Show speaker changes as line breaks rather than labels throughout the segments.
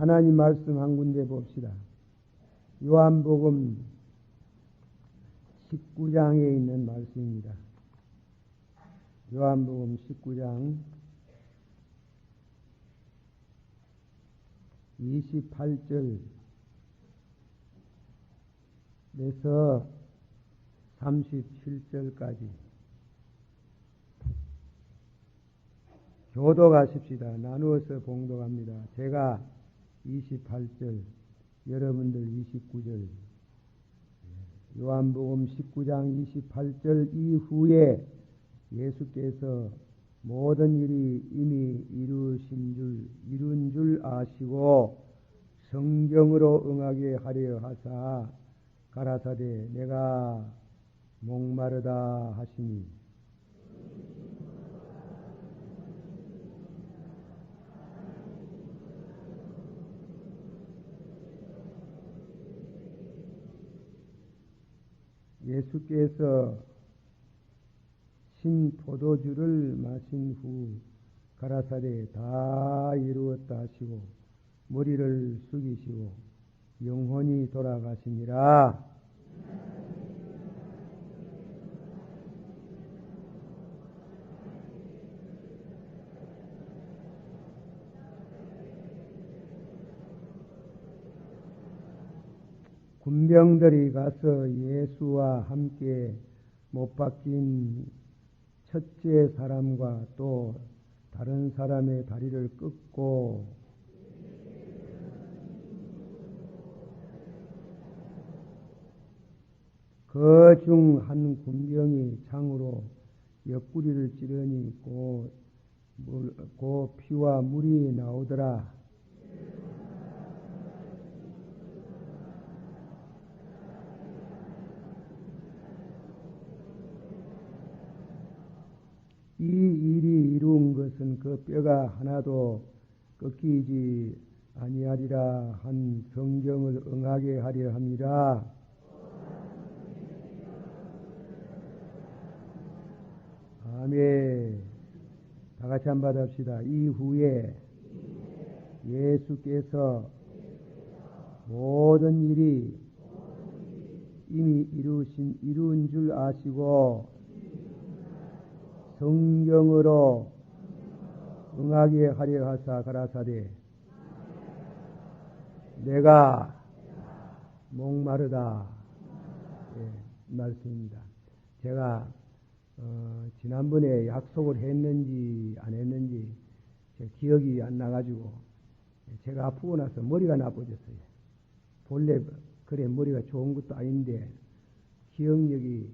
하나님 말씀 한 군데 봅시다. 요한복음 19장에 있는 말씀입니다. 요한복음 19장 28절에서 37절까지 교독하십시다. 나누어서 봉독합니다. 제가 28절, 여러분들 29절. 요한복음 19장 28절 이후에 예수께서 모든 일이 이미 이룬 줄 아시고 성경으로 응하게 하려 하사 가라사대 내가 목마르다 하시니 예수께서 신 포도주를 마신 후 가라사대 다 이루었다 하시고 머리를 숙이시고 영혼이 돌아가시니라. 군병들이 가서 예수와 함께 못 박힌 첫째 사람과 또 다른 사람의 다리를 끊고 그 중 한 군병이 창으로 옆구리를 찌르니 고 피와 물이 나오더라. 이 일이 이룬 것은 그 뼈가 하나도 꺾이지 아니하리라 한 성경을 응하게 하려 함이라. 아멘. 다 같이 한번 받읍시다. 이후에 예수께서 모든 일이 이미 이룬 줄 아시고 성경으로 응하게 하려 하사 가라사대 내가 목마르다. 말씀입니다. 제가 지난번에 약속을 했는지 안 했는지 제 기억이 안 나가지고 제가 아프고 나서 머리가 나빠졌어요. 본래 그래 머리가 좋은 것도 아닌데 기억력이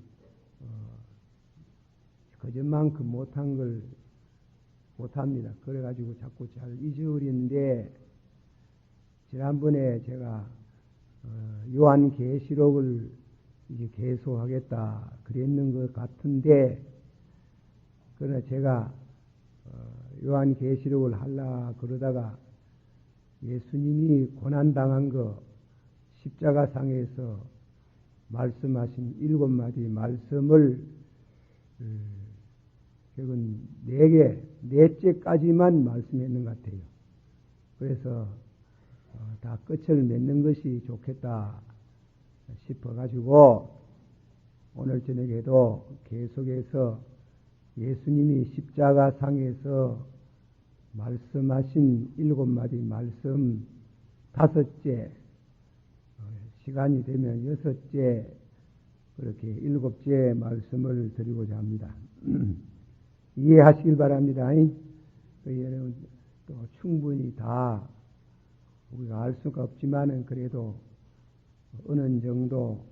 그전만큼 못한 걸 못합니다. 그래가지고 자꾸 잘 잊어버리는데 지난번에 제가 요한계시록을 이제 계속하겠다 그랬는 것 같은데 그러나 제가 요한계시록을 하려 그러다가 예수님이 고난당한 거 십자가상에서 말씀하신 7마디 말씀을 결국은 4개째까지만 말씀했는 것 같아요. 그래서 다 끝을 맺는 것이 좋겠다 싶어가지고 오늘 저녁에도 계속해서 예수님이 십자가상에서 말씀하신 7마디 말씀 5째, 시간이 되면 6째, 그렇게 7째 말씀을 드리고자 합니다. 이해하시길 바랍니다. 여러분 또 충분히 다 우리가 알 수가 없지만은 그래도 어느 정도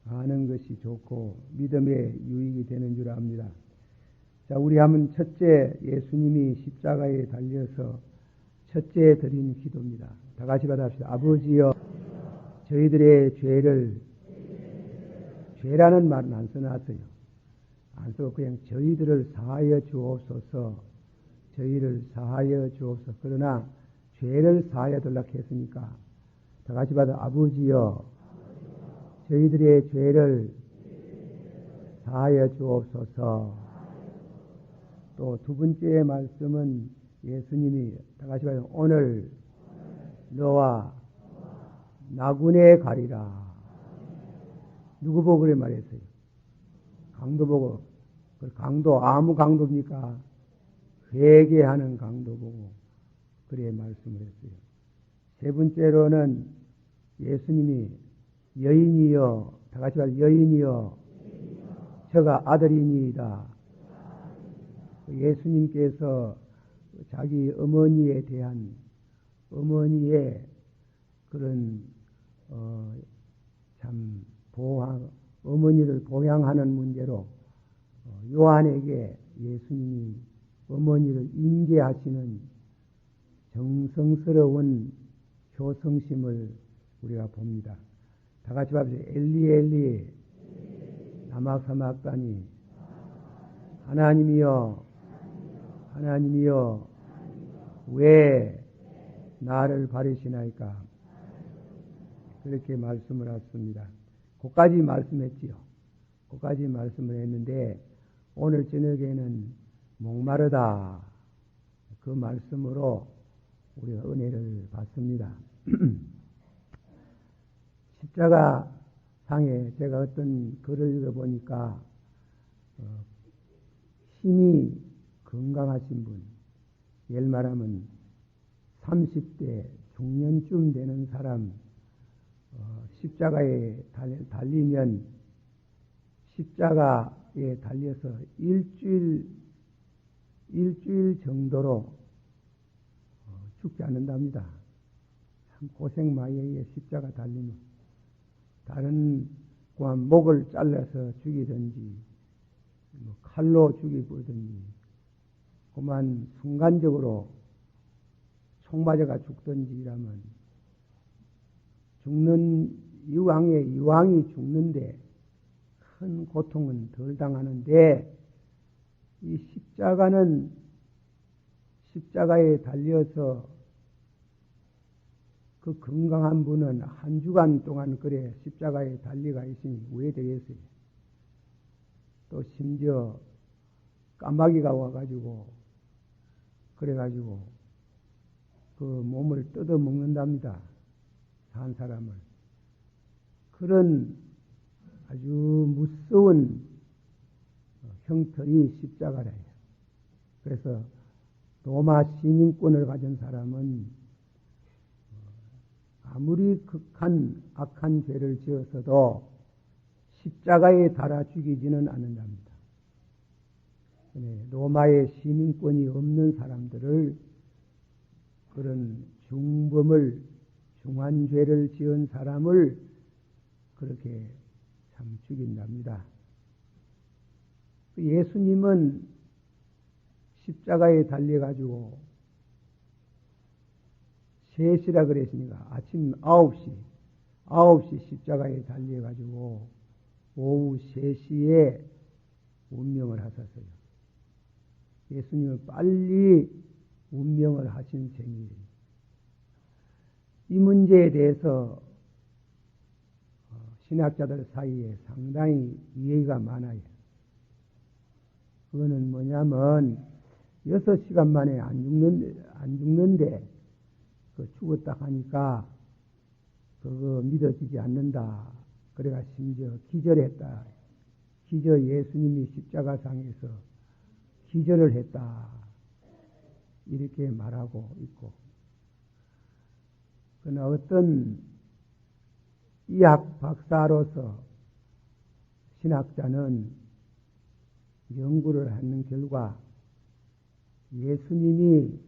아는 것이 좋고 믿음에 유익이 되는 줄 압니다. 자, 우리 하면 첫째 예수님이 십자가에 달려서 첫째 드린 기도입니다. 다 같이 받아봅시다. 아버지여 저희들의 죄라는 말은 안 써놨어요. 안 쓰고 그냥 저희들을 사하여 주옵소서. 저희를 사하여 주옵소서. 그러나 죄를 사하여 달라고 했으니까 다 같이 받아 아버지여 저희들의 죄를 사하여 주옵소서. 또 두 번째 말씀은 예수님이 다 같이 받아 오늘 너와 나군에 가리라. 누구 보고 그래 말했어요? 강도 보고. 그 강도, 아무 강도입니까? 회개하는 강도 보고 그래 말씀을 했어요. 세 번째로는 예수님이 여인이여, 다 같이 말 여인이여, 저가 아들이니이다. 예수님께서 자기 어머니에 대한 어머니의 그런 참 어머니를 보양하는 문제로 요한에게 예수님이 어머니를 인계하시는 정성스러운 효성심을 우리가 봅니다. 다 같이 봐주세요. 엘리 엘리 라마 사박다니 하나님이여 하나님이여 왜 나를 버리시나이까. 그렇게 말씀을 했습니다. 그까지 말씀했지요. 그까지 말씀을 했는데 오늘 저녁에는 목마르다. 그 말씀으로 우리가 은혜를 받습니다. 십자가 상에 제가 어떤 글을 읽어보니까 힘이 건강하신 분, 예를 말하면 30대 중년쯤 되는 사람 십자가에 달리면 십자가에 달려서 일주일 정도로 죽지 않는답니다. 참 고생 많이 해요. 십자가 달리면. 다른 목을 잘라서 죽이든지 칼로 죽이든지 그만 순간적으로 총 맞아가 죽든지 이라면 죽는 이왕이 죽는데 큰 고통은 덜 당하는데 이 십자가에 달려서 그 건강한 분은 한 주간 동안 그래 십자가에 달려가 있으니 왜 되겠어요? 또 심지어 까마귀가 와가지고 그래가지고 그 몸을 뜯어 먹는답니다. 산 사람을. 그런 아주 무서운 형틀이 십자가래요. 그래서 로마 시민권을 가진 사람은 아무리 극한 악한 죄를 지었어도 십자가에 달아 죽이지는 않는답니다. 로마의 시민권이 없는 사람들을 그런 중한 죄를 지은 사람을 그렇게 참 죽인답니다. 예수님은 십자가에 달려가지고 3시라 그랬으니까 아침 9시 십자가에 달려가지고 오후 3시에 운명을 하셨어요. 예수님은 빨리 운명을 하신 셈이에요. 이 문제에 대해서 신학자들 사이에 상당히 이해가 많아요. 그거는 뭐냐면 6시간 만에 안 죽는데 그 죽었다 하니까 그거 믿어지지 않는다. 그래가 심지어 기절했다. 예수님이 십자가상에서 기절을 했다. 이렇게 말하고 있고. 그러나 어떤 이학 박사로서 신학자는 연구를 하는 결과 예수님이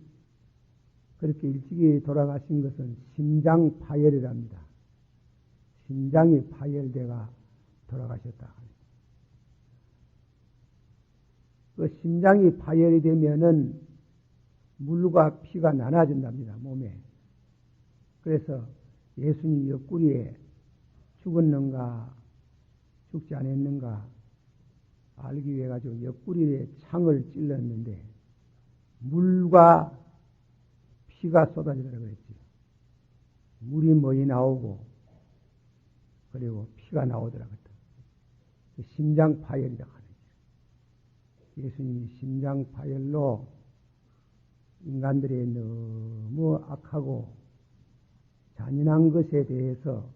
그렇게 일찍이 돌아가신 것은 심장 파열이랍니다. 심장이 파열돼가 돌아가셨다. 그 심장이 파열이 되면은 물과 피가 나눠진답니다, 몸에. 그래서 예수님 옆구리에 죽었는가, 죽지 않았는가 알기 위해 가지고 옆구리에 창을 찔렀는데 물과 피가 쏟아지더라고 그랬지. 물이 많이 나오고 그리고 피가 나오더라고요. 심장 파열이라 하는 거죠. 예수님이 심장 파열로 인간들이 너무 악하고 잔인한 것에 대해서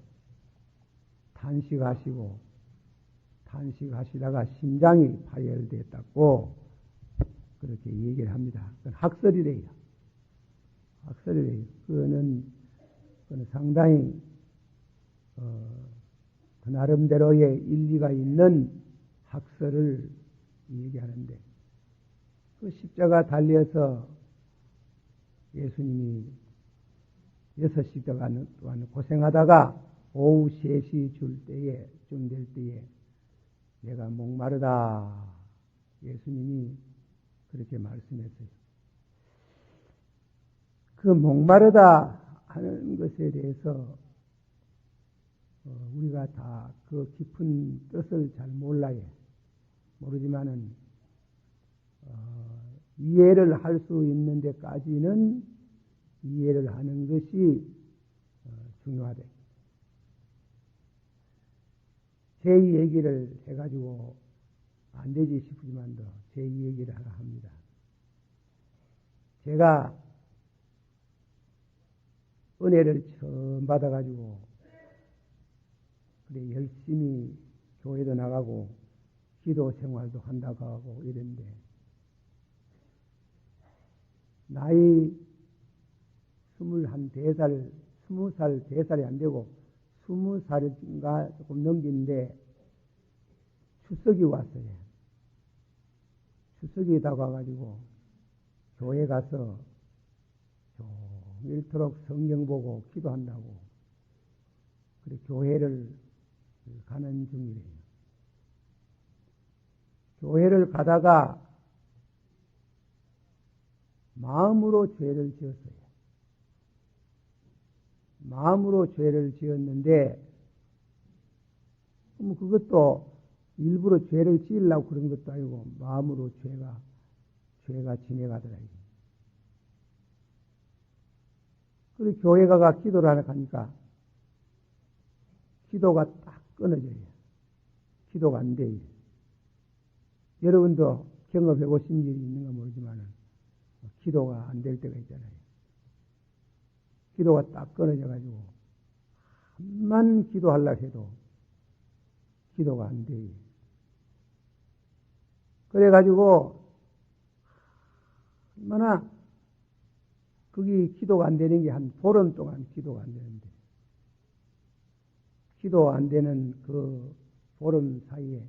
탄식하시다가 심장이 파열됐다고 그렇게 얘기를 합니다. 그건 학설이래요. 그거는 상당히 그 나름대로의 일리가 있는 학설을 얘기하는데, 그 십자가 달려서 예수님이 6시간 동안 고생하다가 오후 3시 쯤 될 때에 내가 목마르다, 예수님이 그렇게 말씀했어요. 그 목마르다 하는 것에 대해서 우리가 다 그 깊은 뜻을 잘 모르지만은 이해를 할 수 있는 데까지는 이해를 하는 것이 중요하다. 제 얘기를 해가지고 안 되지 싶지만도 제 얘기를 하라 합니다. 제가 은혜를 처음 받아가지고 그래 열심히 교회도 나가고 기도 생활도 한다고 하고 이랬는데, 나이 20살 안 되고 20살인가 조금 넘긴데 추석이 왔어요. 추석이 다가가지고 교회 가서 종일토록 성경 보고 기도한다고 그래 교회를 가는 중이래요. 교회를 가다가 마음으로 죄를 지었어요. 마음으로 죄를 지었는데, 그것도 일부러 죄를 지으려고 그런 것도 아니고 마음으로 죄가 지내가더라고요. 그리고 교회 가가 기도를 하러 가니까 기도가 딱 끊어져요. 기도가 안 돼요. 여러분도 경험해 보신 일이 있는가 모르지만 기도가 안 될 때가 있잖아요. 기도가 딱 끊어져가지고 한만 기도하려고 해도 기도가 안 돼요. 그래가지고 얼마나 거기 기도가 안 되는 게 한 보름 동안 기도가 안 되는데, 기도 안 되는 그 보름 사이에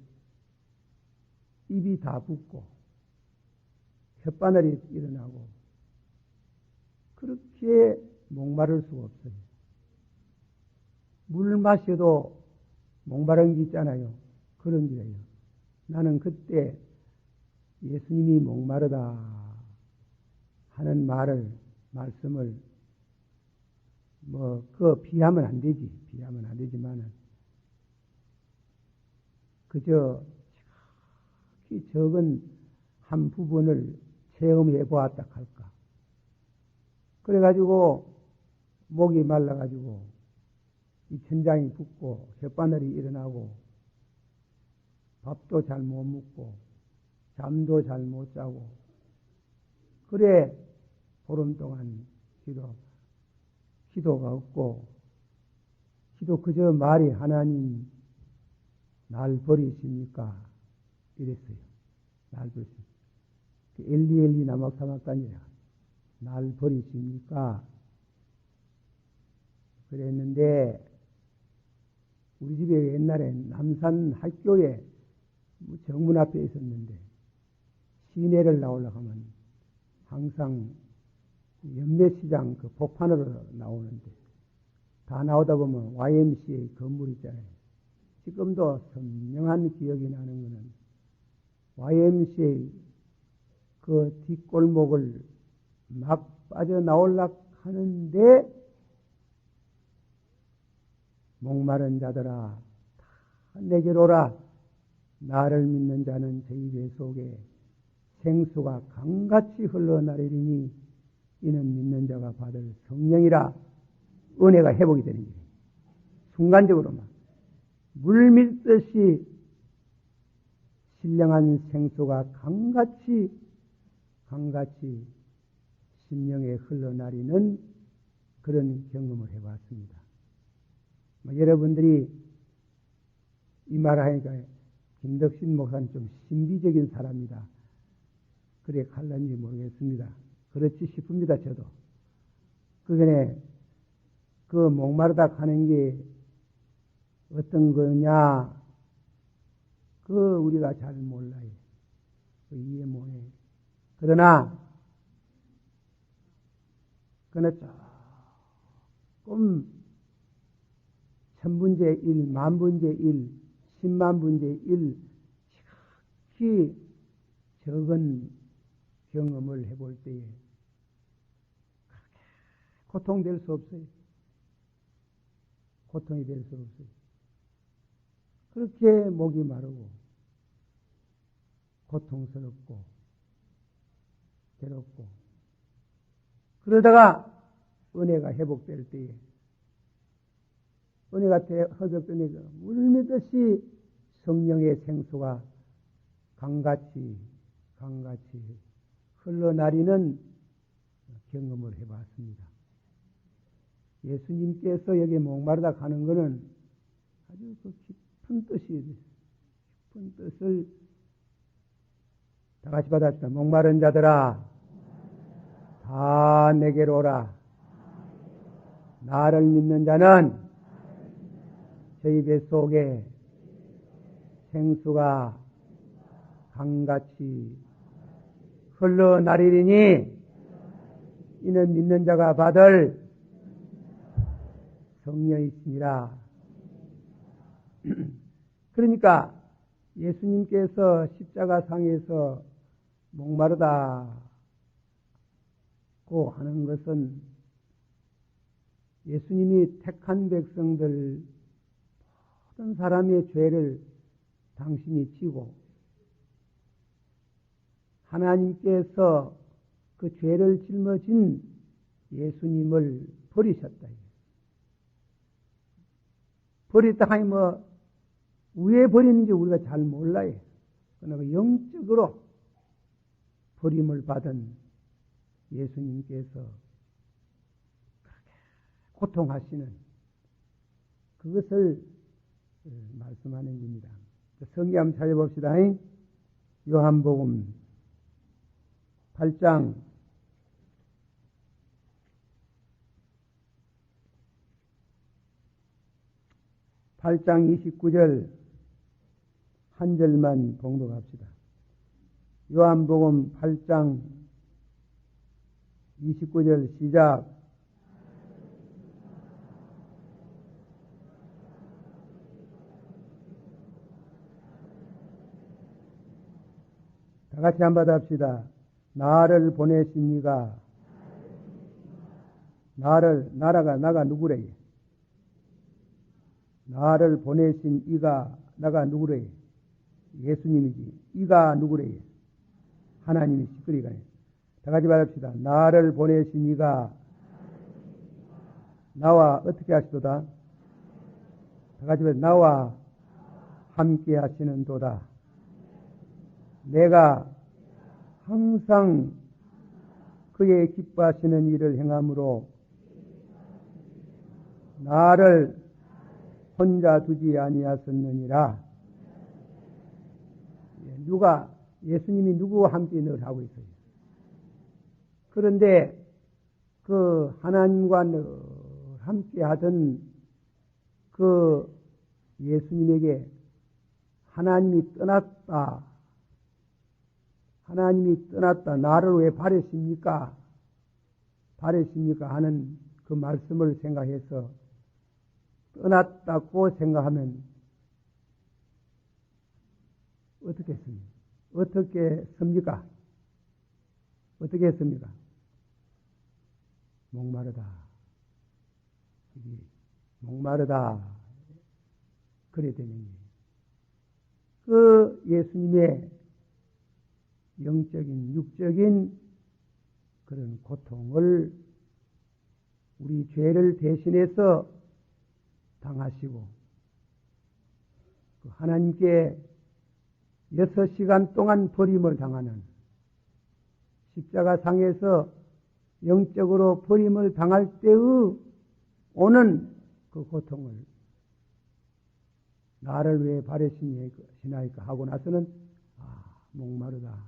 입이 다 붓고 혓바늘이 일어나고 그렇게 목마를 수가 없어요. 물 마셔도 목마른 게 있잖아요. 그런 게예요. 나는 그때 예수님이 목마르다 하는 말씀을 비하면 안 되지만은 그저 이 적은 한 부분을 체험해 보았다 할까. 그래가지고 목이 말라가지고 이 천장이 붓고 혓바늘이 일어나고 밥도 잘 못 먹고 잠도 잘 못 자고, 그래 보름 동안 기도가 없고, 기도 그저 말이 하나님 날 버리십니까? 이랬어요. 날 버리십니까? 엘리 나막사막단이라 날 버리십니까? 그랬는데 우리 집에 옛날에 남산 학교에 정문 앞에 있었는데 시내를 나오려고 하면 항상 연매시장 그 복판으로 나오는데, 다 나오다 보면 YMCA 건물 있잖아요. 지금도 선명한 기억이 나는 것은 YMCA 그 뒷골목을 막 빠져나오려고 하는데, 목마른 자들아 다 내게로 오라. 나를 믿는 자는 저희 배 속에 생수가 강같이 흘러나리니 이는 믿는 자가 받을 성령이라. 은혜가 회복이 되는 거예요. 순간적으로만 물 밀듯이 신령한 생수가 강같이 심령에 흘러나리는 그런 경험을 해봤습니다. 여러분들이 이 말을 하니까 김덕신 목사는 좀 신비적인 사람이다. 그래 갈란지 모르겠습니다. 그렇지 싶습니다. 저도. 그 전에 그 목마르다 하는 게 어떤 거냐 그 우리가 잘 몰라요. 그 이해 못해. 그러나 조금 천분의 일, 만분의 일, 10만분의 일 지극히 적은 경험을 해볼 때에 고통될 수 없어요. 고통이 될 수 없어요. 그렇게 목이 마르고 고통스럽고 괴롭고 그러다가 은혜가 회복될 때에 은혜가 회복되니까 물밀듯이 성령의 생수가 강같이 흘러나리는 경험을 해봤습니다. 예수님께서 여기 목마르다 가는 것은 아주 그 깊은 뜻이 깊은 뜻을 다 같이 받았다. 목마른 자들아 다 내게로 오라. 나를 믿는 자는 저희 뱃속에 생수가 강같이 흘러나리리니 이는 믿는 자가 받을 성령이시니라. 그러니까 예수님께서 십자가상에서 목마르다고 하는 것은 예수님이 택한 백성들 모든 사람의 죄를 당신이 지고 하나님께서 그 죄를 짊어진 예수님을 버리셨다. 버렸다 하니 왜 버리는지 우리가 잘 몰라요. 그러나 영적으로 버림을 받은 예수님께서 그렇게 고통하시는 그것을 말씀하는 겁니다. 성경 한번 찾아봅시다. 요한복음 8장 29절 한 절만 봉독합시다. 요한복음 8장 29절 시작. 다 같이 한번 합시다. 나를 보내신 이가 나가 누구래요? 나를 보내신 이가 나가 누구래요? 예수님이지. 이가 누구래요? 하나님이 시끄리가. 다 같이 말합시다. 나를 보내신 이가 나와 어떻게 하시도다? 다 같이 말합시다. 나와 함께 하시는 도다. 내가 항상 그의 기뻐하시는 일을 행함으로 나를 혼자 두지 아니하셨느니라. 예수님이 누구와 함께 늘 하고 있어요. 그런데 그 하나님과 늘 함께 하던 그 예수님에게 하나님이 떠났다. 나를 왜 버리십니까? 하는 그 말씀을 생각해서 떠났다고 생각하면 어떻게 씁니까? 어떻게 했습니까? 목마르다. 그래 되는 거예요. 그 예수님의 영적인, 육적인 그런 고통을 우리 죄를 대신해서 당하시고 그 하나님께 6시간 동안 버림을 당하는 십자가 상에서 영적으로 버림을 당할 때의 오는 그 고통을 나를 왜 바래시나이까 하고 나서는 목마르다.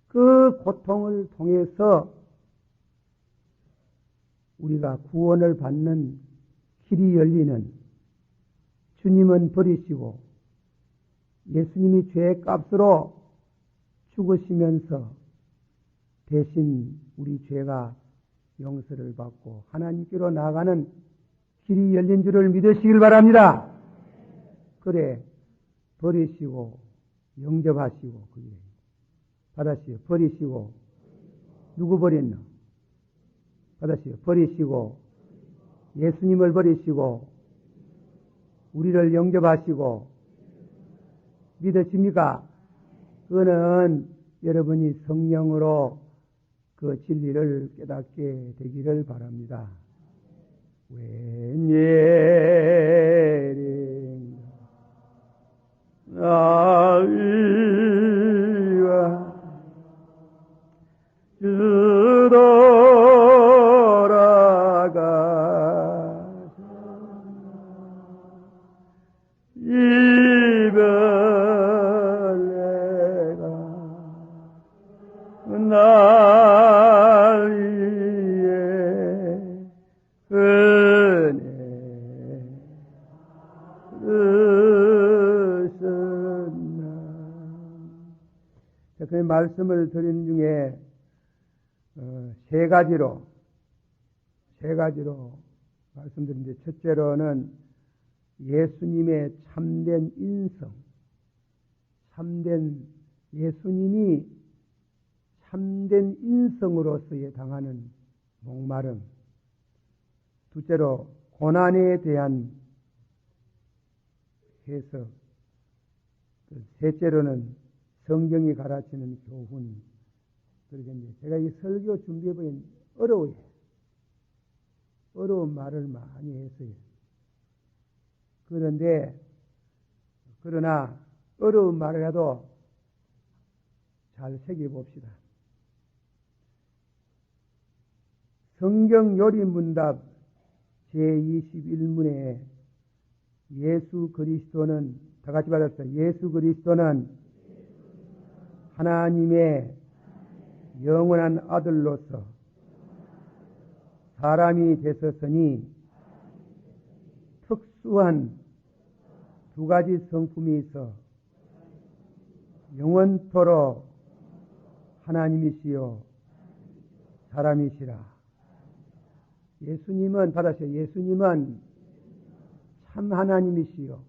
그 고통을 통해서 우리가 구원을 받는 길이 열리는, 주님은 버리시고 예수님이 죄의 값으로 죽으시면서 대신 우리 죄가 용서를 받고 하나님께로 나아가는 길이 열린 줄을 믿으시길 바랍니다. 그래, 버리시고 영접하시고 그게 받으시오. 버리시고 누구 버렸노? 받으시오. 버리시고 예수님을 버리시고 우리를 영접하시고 믿으십니까? 그거는 여러분이 성령으로 그 진리를 깨닫게 되기를 바랍니다. 웬예린가 나위와 주돌아가서 이별내가 날 위해 은혜 으셨나. 그 말씀을 드린 중에 세 가지로 말씀드린데, 첫째로는 예수님의 참된 인성, 예수님이 참된 인성으로서의 당하는 목마름. 둘째로 고난에 대한 해석. 셋째로는 성경이 가르치는 교훈. 그러겠네요. 제가 이 설교 준비해보니 어려워요. 어려운 말을 많이 했어요. 그러나 어려운 말을 해도 잘 새겨봅시다. 성경 요리문답 제21문에 예수 그리스도는, 다 같이 받았어요. 예수 그리스도는 하나님의 영원한 아들로서 사람이 되셨으니 특수한 두 가지 성품이 있어 영원토록 하나님이시요 사람이시라. 예수님은 받으세요. 예수님은 참 하나님이시요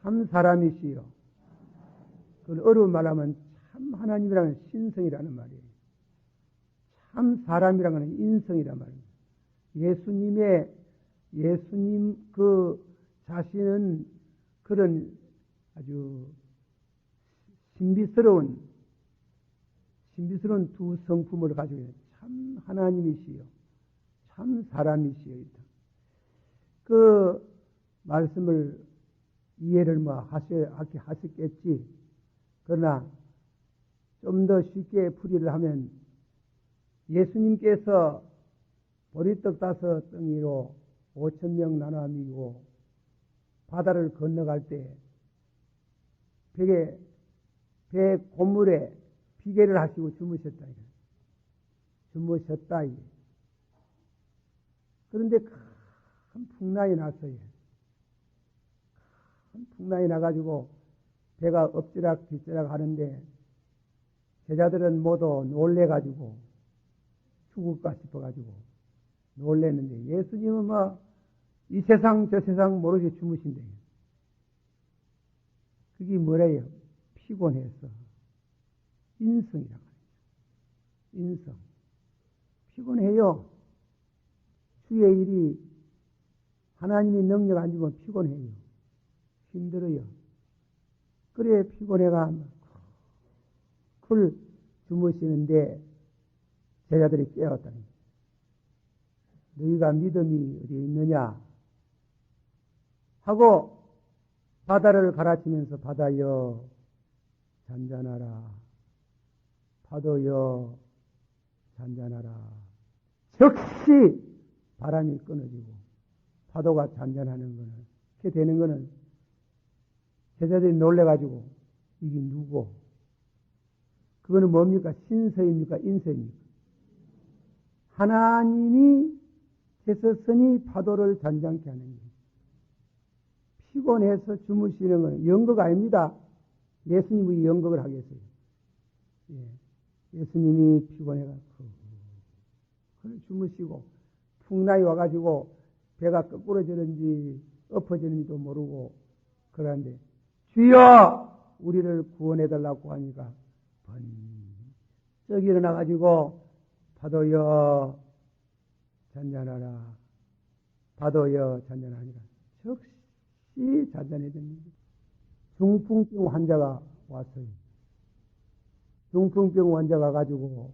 참 사람이시요. 그건 어려운 말하면 참 하나님이라는 신성이라는 말이에요. 참 사람이라는 건 인성이란 말이에요. 예수님 그 자신은 그런 아주 신비스러운 두 성품을 가지고 있는 참 하나님이시요 참 사람이시요. 그 말씀을 이해를 하셨겠지. 그러나 좀 더 쉽게 풀이를 하면, 예수님께서 보리떡 5덩이로 5,000명 나눠 먹이고 바다를 건너갈 때 배 고물에 비계를 하시고 주무셨다. 그런데 큰 풍랑이 났어요. 큰 풍랑이 나가지고 배가 엎지락 뒤지락 하는데 제자들은 모두 놀래가지고 죽을까 싶어가지고 놀랬는데, 예수님은 이 세상 저 세상 모르게 주무신대요. 그게 뭐래요? 피곤해서. 인성이라고 해요. 인성. 피곤해요. 주의 일이 하나님이 능력 안 주면 피곤해요. 힘들어요. 그래 피곤해가 쿨 주무시는데 제자들이 깨웠다는 거예요. 너희가 믿음이 어디 있느냐 하고 바다를 가라치면서 바다여 잔잔하라. 파도여 잔잔하라. 즉시 바람이 끊어지고 파도가 잔잔하는 거는, 그렇게 되는 거는 제자들이 놀래가지고 이게 누구? 그거는 뭡니까? 신서입니까? 인서입니까? 하나님이 제서선이 파도를 잔잔케 하는 거예요. 피곤해서 주무시는 건 연극 아닙니다. 예수님이 연극을 하겠어요. 예수님이 피곤해가지고 주무시고 풍랑이 와가지고 배가 거꾸로 지는지 엎어지는지도 모르고 그러는데 주여 우리를 구원해달라고 하니까 번쩍 일어나가지고 파도여 잔잔하라. 파도여 잔잔하니라. 즉시 잔잔해집니다. 중풍병 환자가 왔어요. 중풍병 환자가 가지고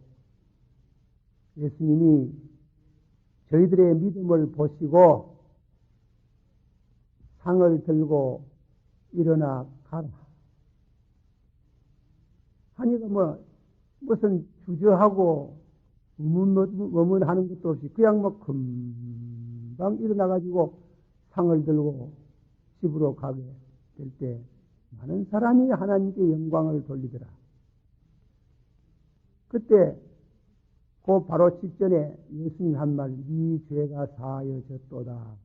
예수님이 저희들의 믿음을 보시고 상을 들고 일어나 가라. 하니까 무슨 주저하고 머문하는 것도 없이 그냥 금방 일어나가지고 상을 들고 집으로 가게 될 때 많은 사람이 하나님께 영광을 돌리더라. 그때 그 바로 직전에 예수님 한 말, 네 죄가 사하여졌도다.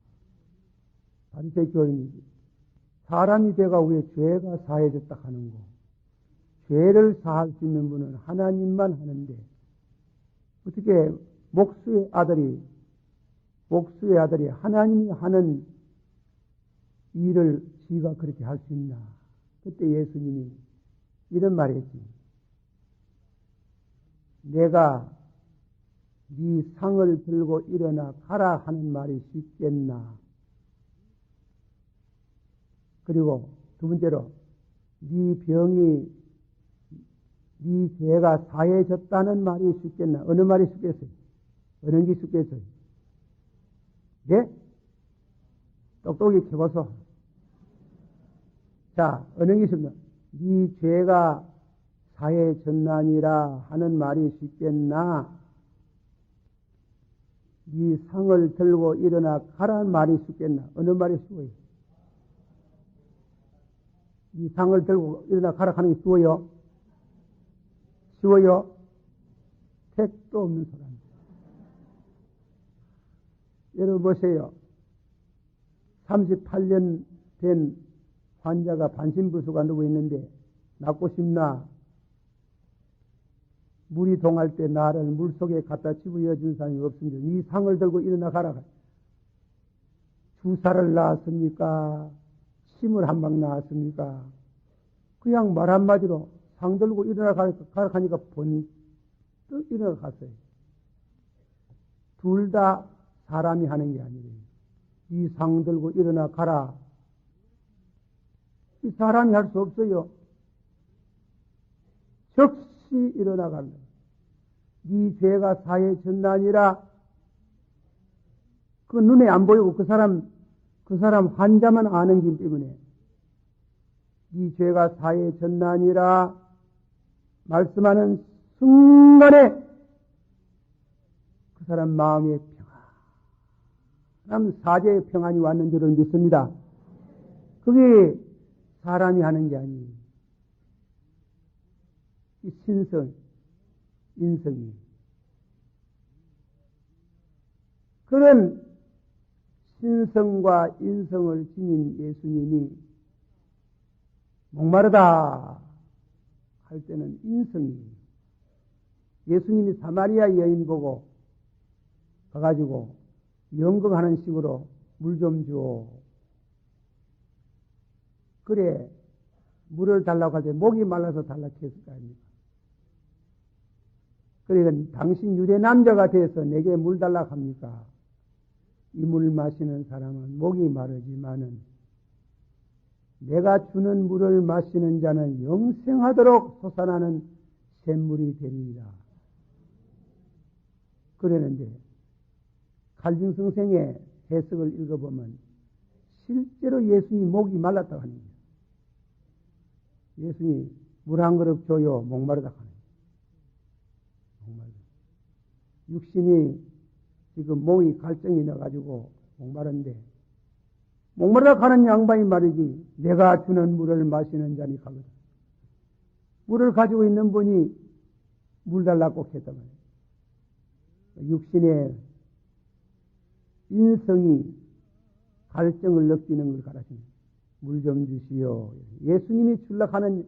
바리새 교인이지. 사람이 돼가 왜 죄가 사해졌다 하는 거? 죄를 사할 수 있는 분은 하나님만 하는데 어떻게 목수의 아들이 하나님이 하는 일을 지가 그렇게 할 수 있나? 그때 예수님이 이런 말 했지. 내가 네 상을 들고 일어나 가라 하는 말이 쉽겠나? 그리고 두 번째로 네 병이 네 죄가 사해졌다는 말이 쉽겠나? 어느 말이 쉽겠어요? 어느 게 쉽겠어요? 네? 똑똑히 켜보소. 자, 어느 게 쉽나? 네 죄가 사해졌나니라 하는 말이 쉽겠나? 네 상을 들고 일어나 가라는 말이 쉽겠나? 어느 말이 쉬워요? 네 상을 들고 일어나 가라 하는 게 쉬워요? 쉬워요? 택도 없는 사람. 여러분 보세요. 38년 된 환자가 반신불수가 누워 있는데 낫고 싶나? 물이 동할 때 나를 물속에 갖다 집어여 준 사람이 없습니다. 이 상을 들고 일어나 가라. 주사를 놨습니까? 침을 한 방 놨습니까? 그냥 말 한마디로 상 들고 일어나 가라 하니까 번뜩 일어나 갔어요. 둘 다 사람이 하는 게 아니에요. 이 상 들고 일어나 가라. 이 사람이 할 수 없어요. 즉시 일어나 가라. 네 죄가 사해졌나니라. 그 눈에 안 보이고 그 사람 환자만 아는 길 때문에 네 죄가 사해졌나니라 말씀하는 순간에 그 사람 마음에 평안, 사제의 평안이 왔는 줄을 믿습니다. 그게 사람이 하는 게 아니에요. 이 신성, 인성이. 그런 신성과 인성을 지닌 예수님이 목마르다 할 때는 인성이에요. 예수님이 사마리아 여인 보고 가가지고 연극하는 식으로 물 좀 줘. 그래, 물을 달라고 할 때 목이 말라서 달라고 했을 거 아닙니까? 그러니까 당신 유대 남자가 돼서 내게 물 달라고 합니까? 이 물 마시는 사람은 목이 마르지만은 내가 주는 물을 마시는 자는 영생하도록 솟아나는 샘물이 되리라. 그러는데 칼빈 선생의 해석을 읽어보면 실제로 예수님이 목이 말랐다고 합니다. 예수님 물 한 그릇 줘요. 목마르다 하네. 목마르다. 육신이 지금 몸이 갈증이 나가지고 목마른데 목마르다 하는 양반이 말이지 내가 주는 물을 마시는 자니 가거든. 물을 가지고 있는 분이 물 달라고 했단 말이에요. 육신의 인성이 갈증을 느끼는 걸 가르치는 물 좀 주시오. 예수님이 출락하는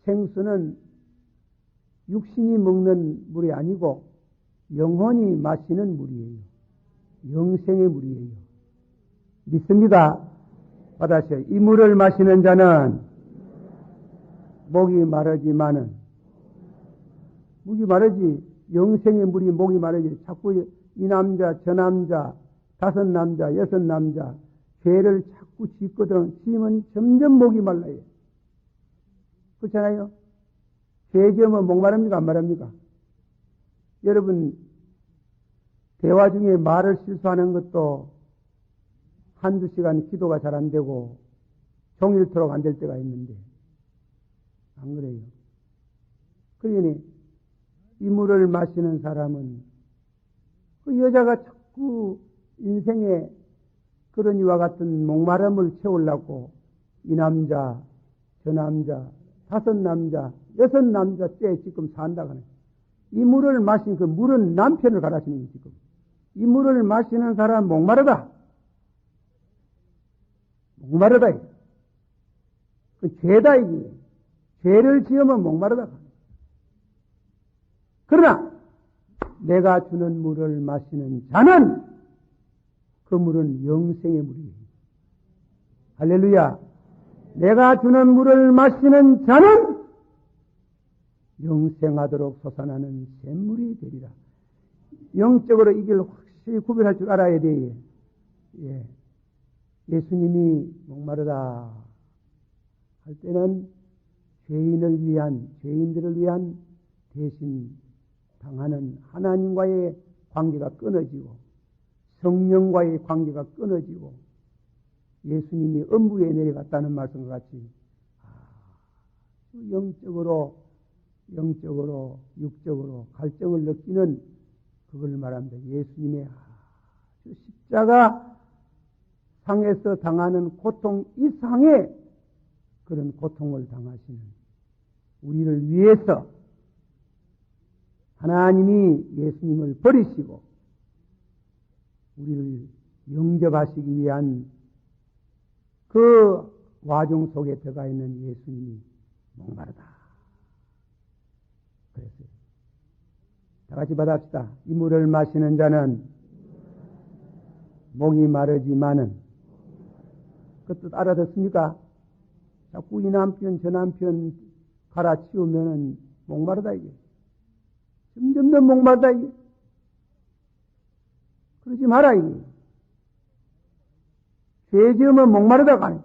생수는 육신이 먹는 물이 아니고 영혼이 마시는 물이에요. 영생의 물이에요. 믿습니까? 받아셔. 이 물을 마시는 자는 목이 마르지만은 목이 마르지 영생의 물이 목이 마르지 자꾸 이 남자 저 남자 5 남자 6 남자 죄를 자꾸 짓거든. 지으면 점점 목이 말라요. 그렇잖아요. 죄 지으면 목 마릅니까? 안 마릅니까? 여러분 대화 중에 말을 실수하는 것도 1-2시간 기도가 잘 안 되고 종일토록 안 될 때가 있는데 안 그래요. 그러니 이 물을 마시는 사람은 그 여자가 자꾸 인생에 그런 이와 같은 목마름을 채우려고 이 남자 저 남자 5 남자 6 남자째 지금 산다고 하네. 이 물을 마신 그 물은 남편을 가라시는 거예요. 지금 이 물을 마시는 사람 목마르다. 목마르다. 그 죄다 이게. 죄를 지으면 목마르다. 그러나 내가 주는 물을 마시는 자는 그 물은 영생의 물이에요. 할렐루야. 내가 주는 물을 마시는 자는 영생하도록 솟아나는 샘물이 되리라. 영적으로 이 길 확실히 구별할 줄 알아야 돼. 예. 예수님이 목마르다 할 때는 죄인들을 위한 대신 당하는 하나님과의 관계가 끊어지고 성령과의 관계가 끊어지고 예수님이 엄부에 내려갔다는 말씀과 같이 영적으로 육적으로 갈증을 느끼는 그걸 말합니다. 예수님의 십자가 상에서 당하는 고통 이상의 그런 고통을 당하시는 우리를 위해서 하나님이 예수님을 버리시고 우리를 영접하시기 위한 그 와중 속에 들어가 있는 예수님이 목마르다. 그랬어요. 다 같이 받아합시다. 이 물을 마시는 자는 목이 마르지만은 그 뜻 알아듣습니까? 자꾸 이 남편 저 남편 갈아치우면은 목마르다 이게. 점점 더 목마르다 이게. 그러지 마라 이게. 죄 지으면 목마르다가 아니에요.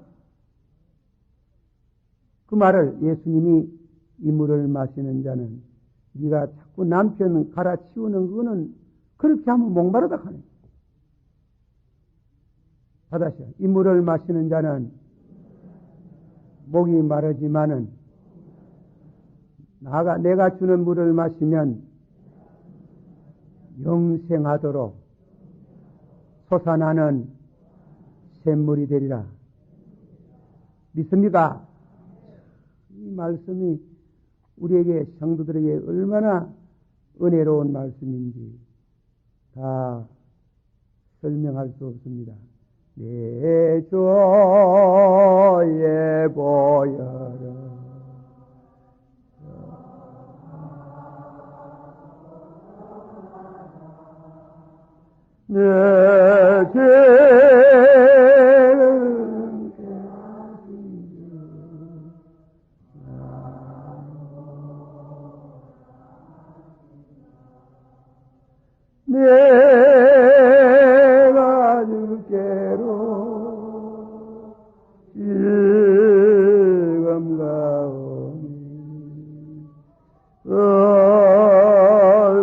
그 말을 예수님이 이 물을 마시는 자는 네가 자꾸 남편 갈아치우는 그거는 그렇게 하면 목마르다 하네. 받아셔. 이 물을 마시는 자는 목이 마르지만은 내가 주는 물을 마시면 영생하도록 솟아나는 샘물이 되리라. 믿습니까? 이 말씀이 우리에게 성도들에게 얼마나 은혜로운 말씀인지 다 설명할 수 없습니다. 내 주에 보여라. 내 죄 내가 주께로 지금 가오니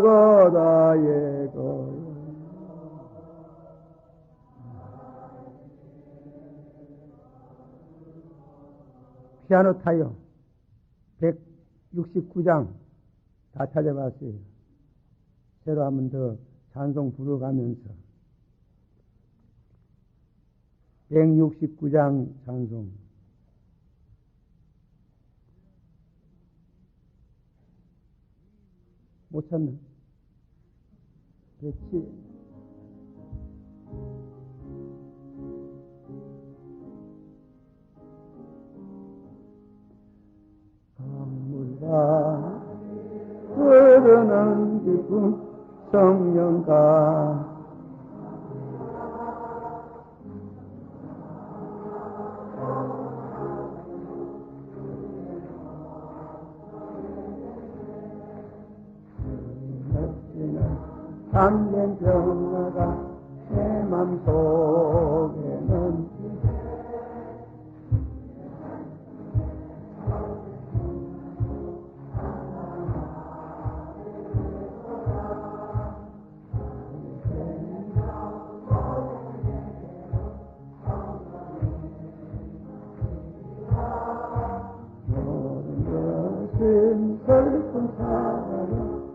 얼거다의 것 피아노 타요. 169장 다 찾아봤어요. 새로 한 번 더 찬송 부르가면서 169장 찬송. 못 찾나? 그렇지. 강물과 흐르는 기쁨 성령과 참된 평화가 내 맘속에는 모든 것은 슬픈 사랑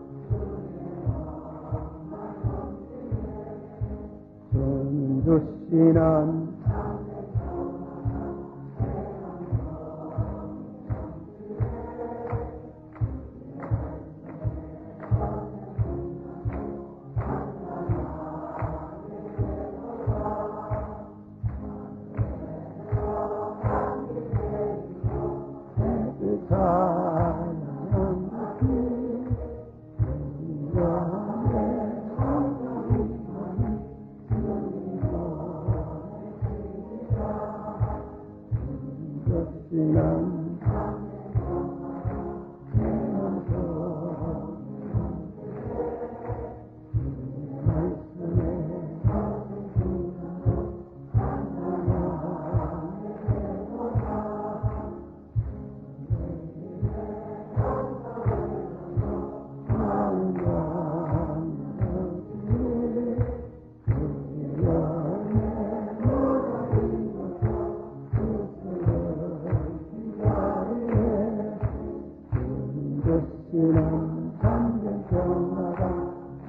주시는 참된 평화가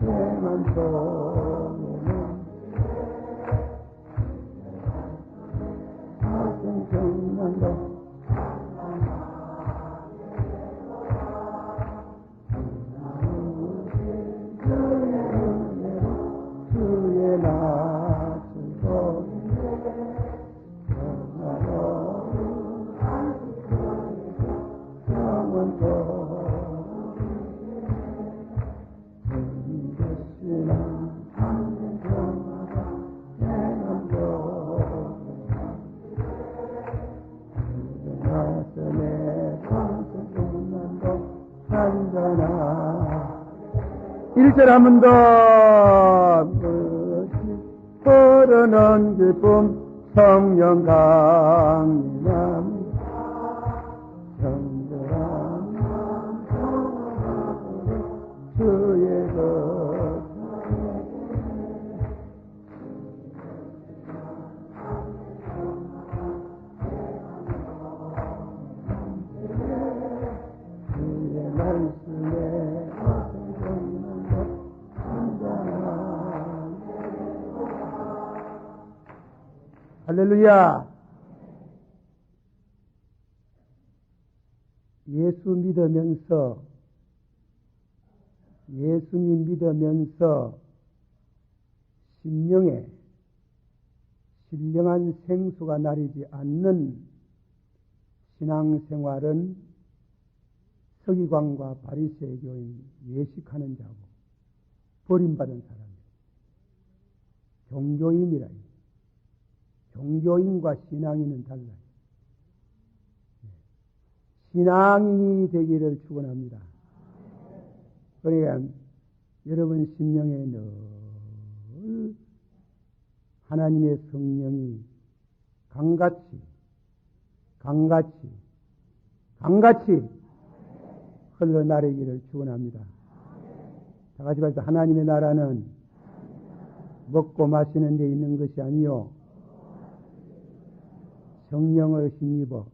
내 맘속에는 같은 평안도 주의 낮은 소리에 평화로운 영원토록 일절 한 번 더. 흐르는 기쁨 성령 강남 정결한 주의 것 주의 말씀에 할렐루야. 예수 믿으면서 예수님 믿으면서 심령에 신령한 생수가 나리지 않는 신앙생활은 서기관과 바리새의 교인 예식하는 자고 버림받은 사람이에요. 종교인이라. 종교인과 신앙인은 달라요. 신앙인이 되기를 축원합니다. 그러니까 여러분 심령에 늘 하나님의 성령이 강같이 흘러나르기를 축원합니다. 다 같이 봐서 하나님의 나라는 먹고 마시는 데 있는 것이 아니요 성령을 힘입어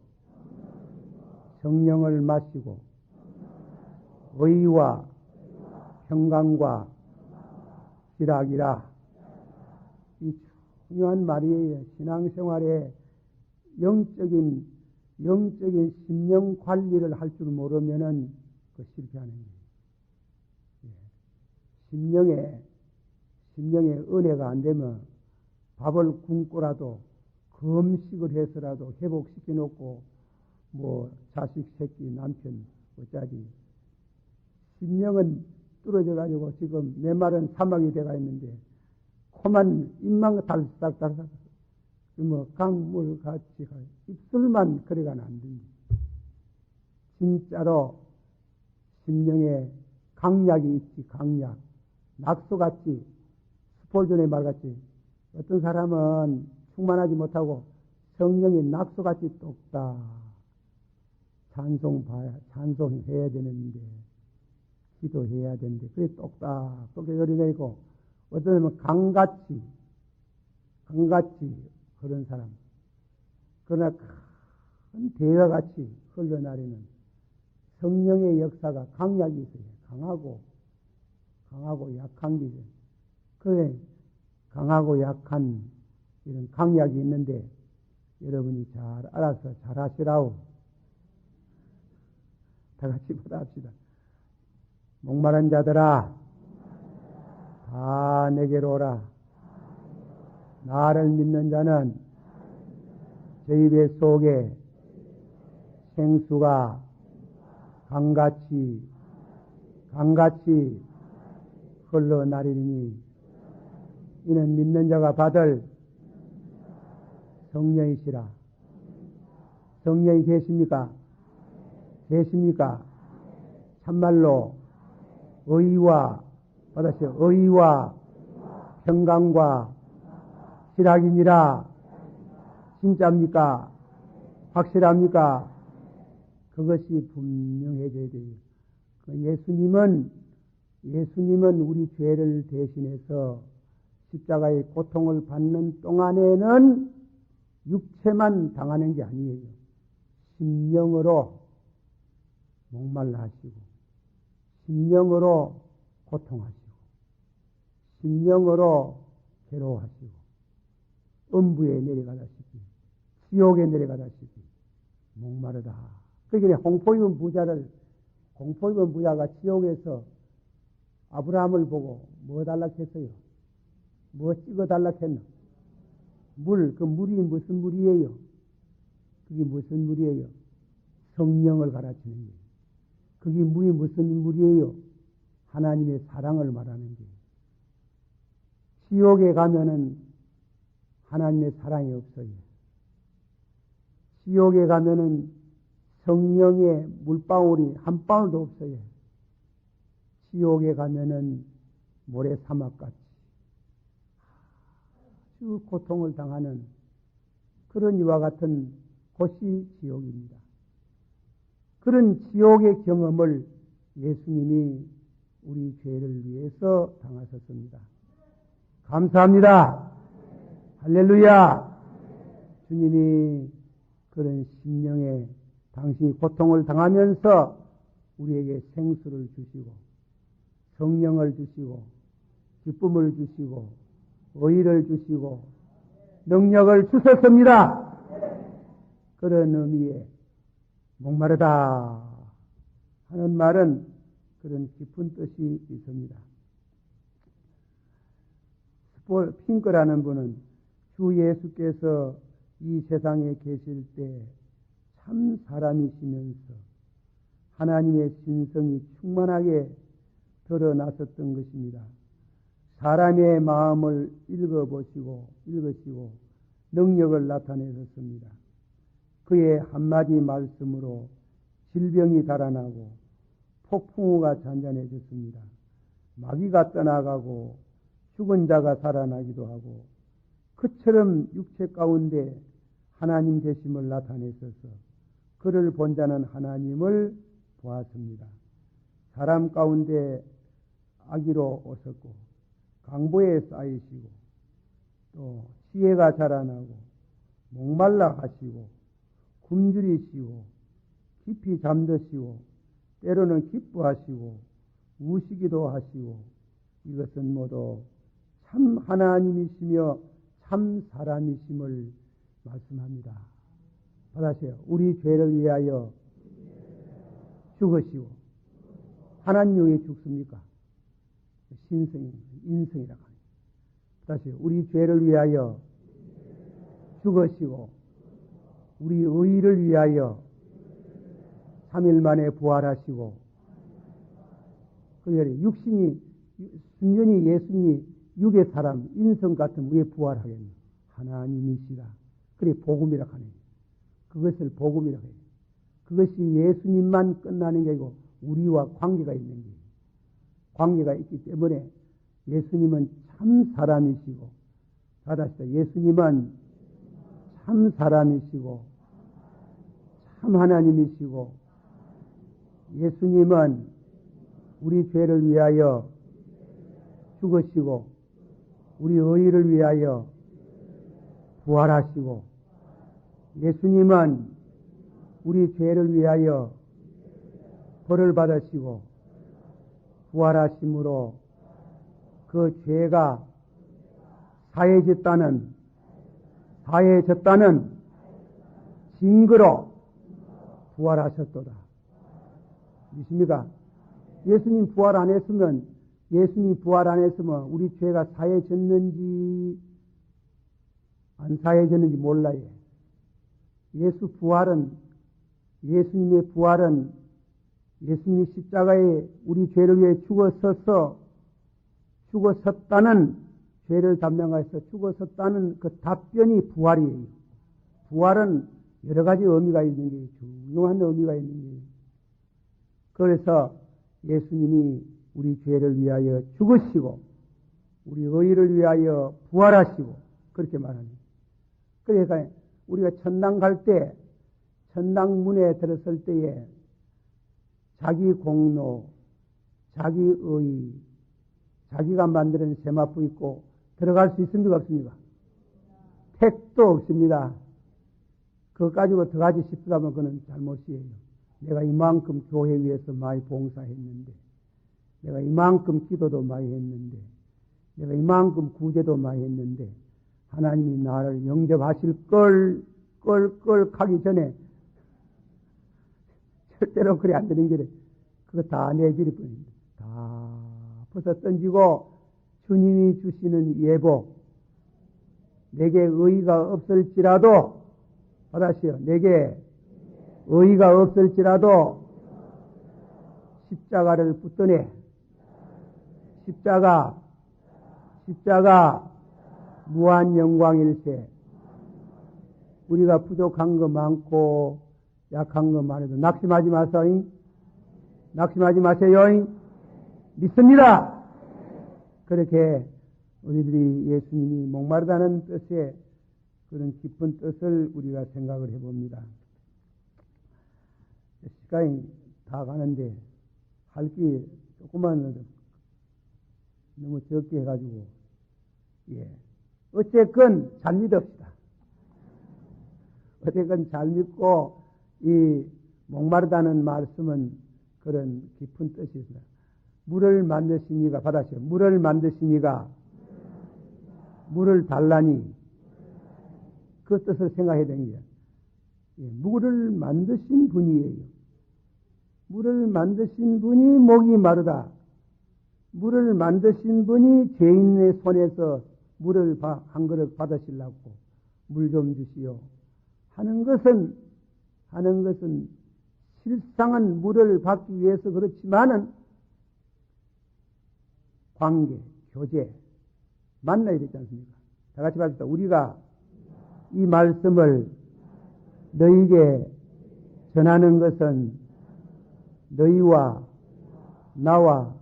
성령을 마시고 의와 평강과 희락이라. 이 중요한 말이에요. 신앙생활에 영적인 심령 관리를 할 줄 모르면은 그 실패하는 거예요. 심령의 은혜가 안 되면 밥을 굶고라도 금식을 해서라도 회복시켜 놓고 뭐 자식, 새끼, 남편 어쩌지. 심령은 뚫어져 가지고 지금 내 말은 사막이 돼가 있는데 코만 입만 달싹달싹 뭐 강물 같이 입술만 그래가는 안 됩니다. 진짜로 심령에 강약이 있지. 강약. 낙서같이 스폴전의 말같이 어떤 사람은 충만하지 못하고 성령이 낙서같이 똑딱 찬송해야 되는데 기도해야 되는데 그게 똑딱 그렇게 열어내고 어떤 사람은 강같이 그런 사람 그러나 큰 대화같이 흘러나리는 성령의 역사가 강약이 있어요. 강하고 약한 게 그래 강하고 약한 이런 강약이 있는데 여러분이 잘 알아서 잘 하시라오. 다 같이 받아합시다. 목마른 자들아 다 내게로 오라. 나를 믿는 자는 저희 배 속에 생수가 강같이 흘러나리니 이는 믿는 자가 받을 성령이시라. 성령이 계십니까? 계십니까? 참말로 의와 받으세요. 의와 평강과 희락이니라. 진짜입니까? 확실합니까? 그것이 분명해져야 돼요. 예수님은 우리 죄를 대신해서 십자가의 고통을 받는 동안에는 육체만 당하는 게 아니에요. 심령으로 목말라 하시고, 심령으로 고통하시고, 심령으로 괴로워하시고, 음부에 내려가다시피, 지옥에 내려가다시피, 목마르다. 그러니까 공포 입은 부자가 지옥에서 아브라함을 보고 뭐 달라했어요? 뭐 찍어 달라했노? 그 물이 무슨 물이에요? 그게 무슨 물이에요? 성령을 가르치는 거예요. 그게 물이 무슨 물이에요? 하나님의 사랑을 말하는 거예요. 지옥에 가면은 하나님의 사랑이 없어요. 지옥에 가면은 성령의 물방울이 한 방울도 없어요. 지옥에 가면은 모래 사막같이 아주 고통을 당하는 그런 이와 같은 곳이 지옥입니다. 그런 지옥의 경험을 예수님이 우리 죄를 위해서 당하셨습니다. 감사합니다. 할렐루야. 주님이 그런 심령에 당신이 고통을 당하면서 우리에게 생수를 주시고 성령을 주시고 기쁨을 주시고 의를 주시고 능력을 주셨습니다. 그런 의미에 목마르다 하는 말은 그런 깊은 뜻이 있습니다. 핑크라는 분은 주 예수께서 이 세상에 계실 때 참 사람이시면서 하나님의 신성이 충만하게 드러났었던 것입니다. 사람의 마음을 읽으시고 능력을 나타내셨습니다. 그의 한마디 말씀으로 질병이 달아나고 폭풍우가 잔잔해졌습니다. 마귀가 떠나가고 죽은 자가 살아나기도 하고 그처럼 육체 가운데 하나님 계심을 나타내셔서 그를 본 자는 하나님을 보았습니다. 사람 가운데 아기로 오셨고 강보에 쌓이시고 또 지혜가 자라나고 목말라 하시고 굶주리시고 깊이 잠드시고 때로는 기뻐하시고 우시기도 하시고 이것은 모두 참 하나님이시며 참 사람이심을 말씀합니다. 받아세요. 우리 죄를 위하여 죽으시고 하나님 왜 죽습니까? 신성입니다. 인성이라고 합니다. 다시 우리 죄를 위하여 죽으시고 우리 의를 위하여 3일 만에 부활하시고 그 육신이 순전히 예수님이 육의 사람 인성 같은 왜 부활하겠냐? 하나님이시라. 그래 복음이라 하네. 그것을 복음이라 해요. 그것이 예수님만 끝나는 게 아니고 우리와 관계가 있는 거예요. 관계가 있기 때문에 예수님은 참 사람이시고 받았다. 예수님은 참 사람이시고 참 하나님이시고 예수님은 우리 죄를 위하여 죽으시고 우리 의를 위하여 부활하시고 예수님은 우리 죄를 위하여 벌을 받으시고 부활하심으로 그 죄가 사해졌다는 증거로 부활하셨도다. 믿습니까? 예수님 부활 안 했으면 우리 죄가 사해졌는지 안 사해졌는지 몰라요. 예수님의 부활은 예수님이 십자가에 우리 죄를 위해 죽었었다는 죄를 담당해서 죽었었다는 그 답변이 부활이에요. 부활은 여러 가지 의미가 있는 게 중요한 의미가 있는 게 그래서 예수님이 우리 죄를 위하여 죽으시고 우리 의를 위하여 부활하시고 그렇게 말합니다. 그러니까 우리가 천당 갈 때 천당 문에 들었을 때에 자기 공로, 자기 의, 자기가 만드는 세마포 있고 들어갈 수 있습니까? 없습니까? 택도 없습니다. 그거 가지고 들어가지 싶다면 그건 잘못이에요. 내가 이만큼 교회 위해서 많이 봉사했는데, 내가 이만큼 기도도 많이 했는데, 내가 이만큼 구제도 많이 했는데, 하나님이 나를 영접하실 걸 가기 전에 절대로 그래 안 되는 길에 그거 다 내버릴 뿐입니다. 다 벗어 던지고 주님이 주시는 예복 내게 의의가 없을지라도 받아시오. 내게 의의가 없을지라도 십자가를 붙드네. 십자가 무한 영광일세. 우리가 부족한 거 많고 약한 거 많아도 낙심하지 마세요. 낙심하지 마세요. 믿습니다. 그렇게 우리들이 예수님이 목마르다는 뜻의 그런 깊은 뜻을 우리가 생각을 해봅니다. 시간이 다 가는데 할 게 조금만 너무 적게 해가지고 어쨌건 잘 믿읍시다. 어쨌건 잘 믿고 이 목마르다는 말씀은 그런 깊은 뜻이 있습니다. 물을 만드시니가 받아시오. 물을 만드시니가 물을 달라니 그 뜻을 생각해야 되는 거예요. 물을 만드신 분이에요. 물을 만드신 분이 목이 마르다. 물을 만드신 분이 죄인의 손에서 물을 한 그릇 받으시려고 물 좀 주시오 하는 것은 실상은 물을 받기 위해서 그렇지만은 관계, 교제 만나야 되지 않습니까? 다 같이 봐줍시다. 우리가 이 말씀을 너희에게 전하는 것은 너희와 나와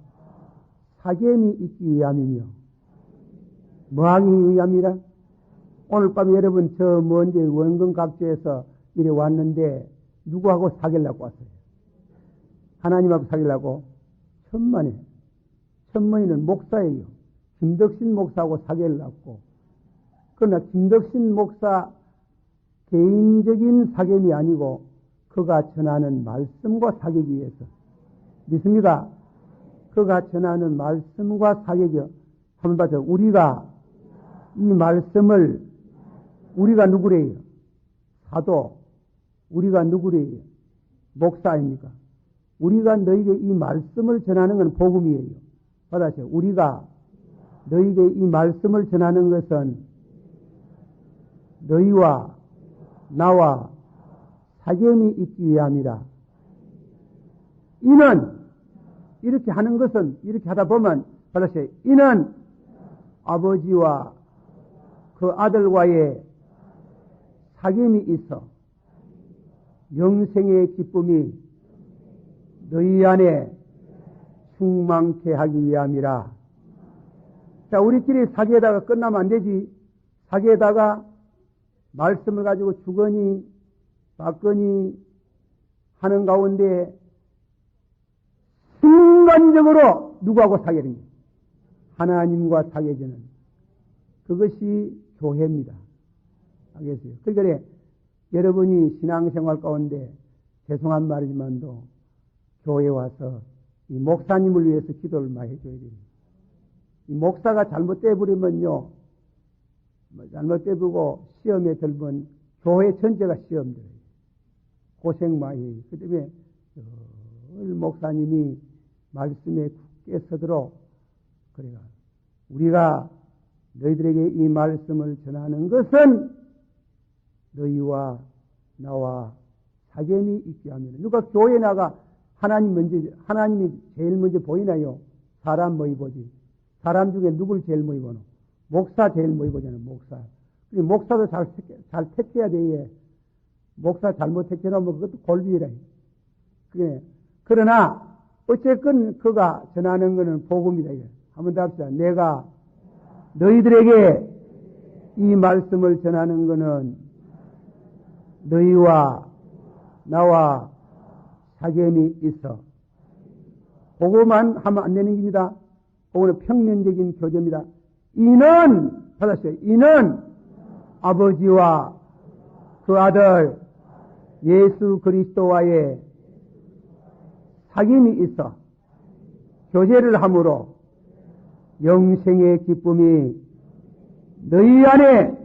사귐이 있기 위함이며 뭐하기 위함이라? 오늘 밤에 여러분 저 먼저 원근 각주에서 이래 왔는데 누구하고 사귀려고 왔어요? 하나님하고 사귀려고? 천만에는 목사예요. 김덕신 목사하고 사귀려고. 그러나 김덕신 목사 개인적인 사귐이 아니고 그 그가 전하는 말씀과 사귀기 위해서. 믿습니까? 그가 전하는 말씀과 사귀기. 한번 봐서 우리가 이 말씀을 우리가 누구래요? 사도. 우리가 누구래요? 목사입니까? 우리가 너에게 이 말씀을 전하는 건 복음이에요. 받아세요. 우리가 너에게 이 말씀을 전하는 것은 너희와 나와 사귐이 있기 위함이라. 이는 이렇게 하는 것은 이렇게 하다 보면 받아세요. 이는 아버지와 그 아들과의 사귐이 있어 영생의 기쁨이 너희 안에 충만케 하기 위함이라. 자, 우리끼리 사귀다가 끝나면 안 되지. 사귀다가 말씀을 가지고 주거니 받거니 하는 가운데 순간적으로 누구하고 사귀는 거예요? 하나님과 사귀어지는 그것이 교회입니다. 알겠어요? 그러니까 여러분이 신앙생활 가운데 죄송한 말이지만도 교회에 와서 이 목사님을 위해서 기도를 많이 해줘야 됩니다. 이 목사가 잘못돼버리면요, 잘못돼보고 시험에 들면 교회 전체가 시험 들어요. 고생 많이 해요. 그 때문에 늘 목사님이 말씀에 굳게 서도록 그래가 우리가 너희들에게 이 말씀을 전하는 것은 너희와 나와 사귐이 있게 합니다. 누가 교회에 나가 하나님이 제일 먼저 보이나요? 사람 뭐이 보지. 사람 중에 누굴 제일 많이 보노? 목사 제일 많이 보잖아요. 목사. 목사도 잘 택해야 돼. 목사 잘못 택해놓으면 그것도 골비라. 그래. 그러나 어쨌건 그가 전하는 것은 복음이다. 한번 더 합시다. 내가 너희들에게 이 말씀을 전하는 것은 너희와 나와 사귐이 있어. 그거만 하면 안 되는 겁니다. 그거는 평면적인 교제입니다. 이는 받았어요. 이는 아버지와 그 아들 예수 그리스도와의 사귐이 있어 교제를 함으로 영생의 기쁨이 너희 안에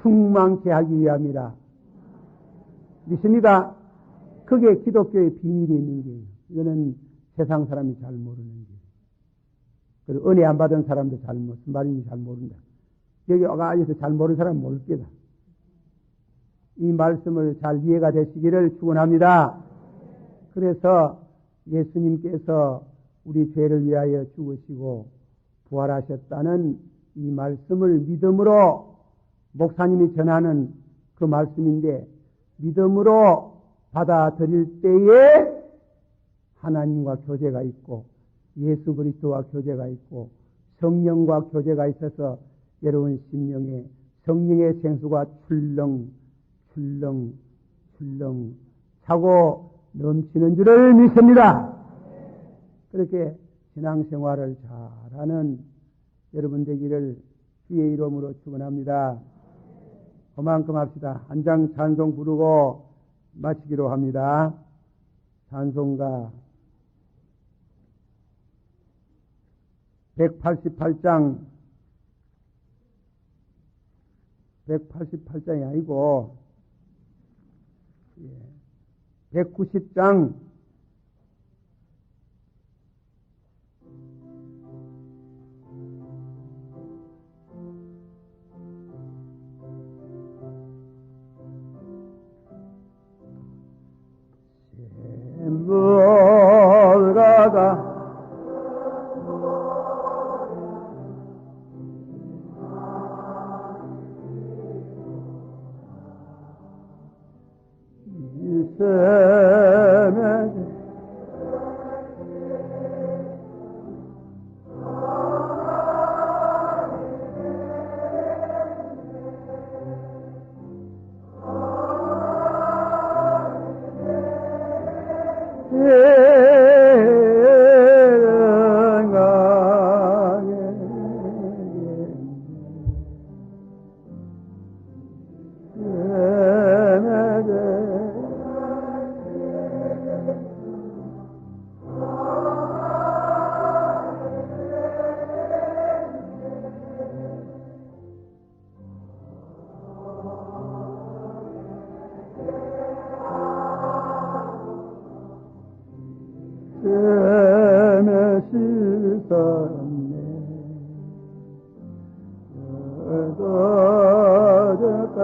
충만케 하기 위함이라. 믿습니까? 그게 기독교의 비밀이 있는 거예요. 이거는 세상 사람이 잘 모르는 거예요. 그리고 은혜 안 받은 사람도 무슨 말인지 잘 모른다. 여기 와가지고 잘 모르는 사람은 모를 게다. 이 말씀을 잘 이해가 되시기를 축원합니다. 그래서 예수님께서 우리 죄를 위하여 죽으시고 부활하셨다는 이 말씀을 믿음으로 목사님이 전하는 그 말씀인데 믿음으로 받아들일 때에 하나님과 교제가 있고 예수 그리스도와 교제가 있고 성령과 교제가 있어서 여러분 심령에 성령의 생수가 출렁 차고 넘치는 줄을 믿습니다. 그렇게 신앙생활을 잘하는 여러분 되기를 주의 이름으로 축원합니다. 그만큼 합시다. 한 장 찬송 부르고 마치기로 합니다. 찬송가 188장 188장이 아니고 190장 물가가 수 없네. 어두워져가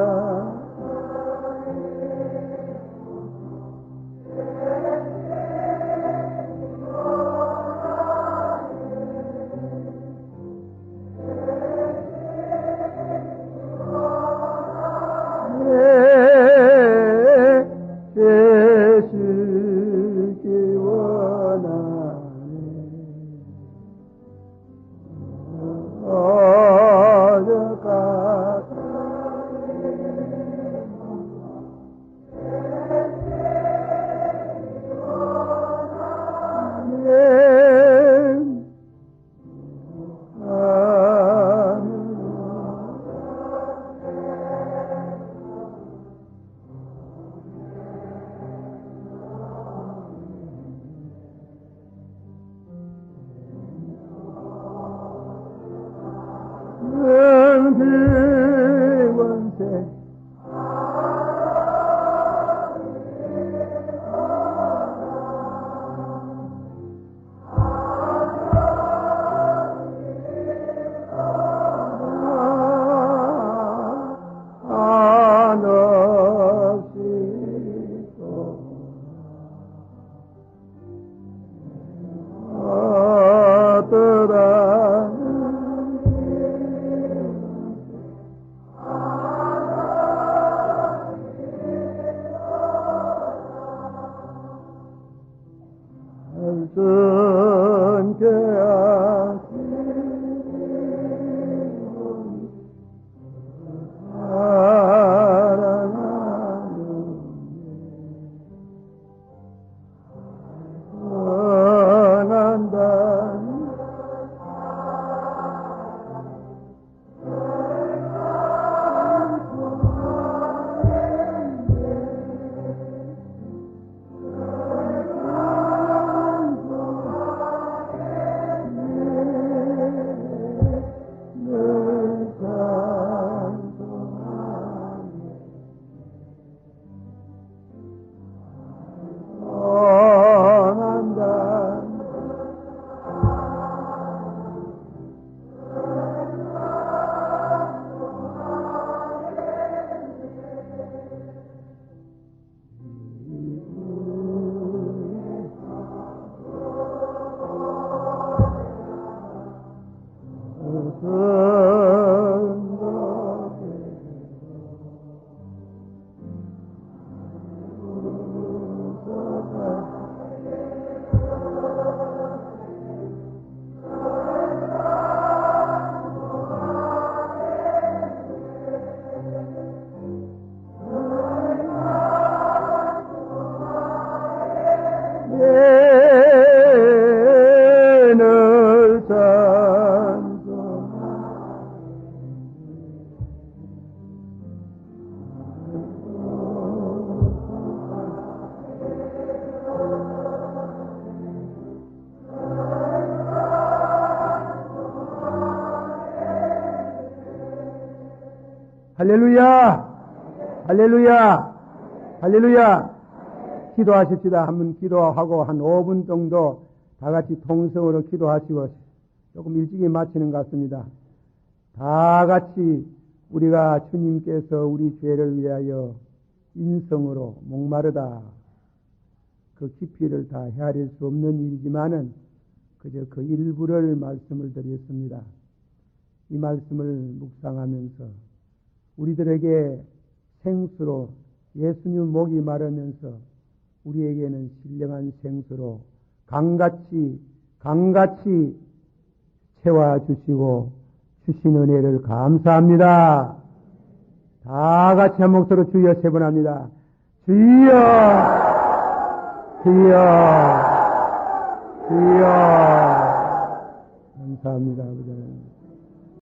할렐루야! 할렐루야! 할렐루야! 기도하십시다. 한번 기도하고 한 5분 정도 다 같이 통성으로 기도하시고 조금 일찍이 마치는 것 같습니다. 다 같이 우리가 주님께서 우리 죄를 위하여 인성으로 목마르다. 그 깊이를 다 헤아릴 수 없는 일이지만은 그저 그 일부를 말씀을 드렸습니다. 이 말씀을 묵상하면서 우리들에게 생수로 예수님 목이 마르면서 우리에게는 신령한 생수로 강같이 채워주시고 주신 은혜를 감사합니다. 다 같이 한 목소리로 주여 세 번 합니다. 주여 주여 주여 감사합니다. 아버지.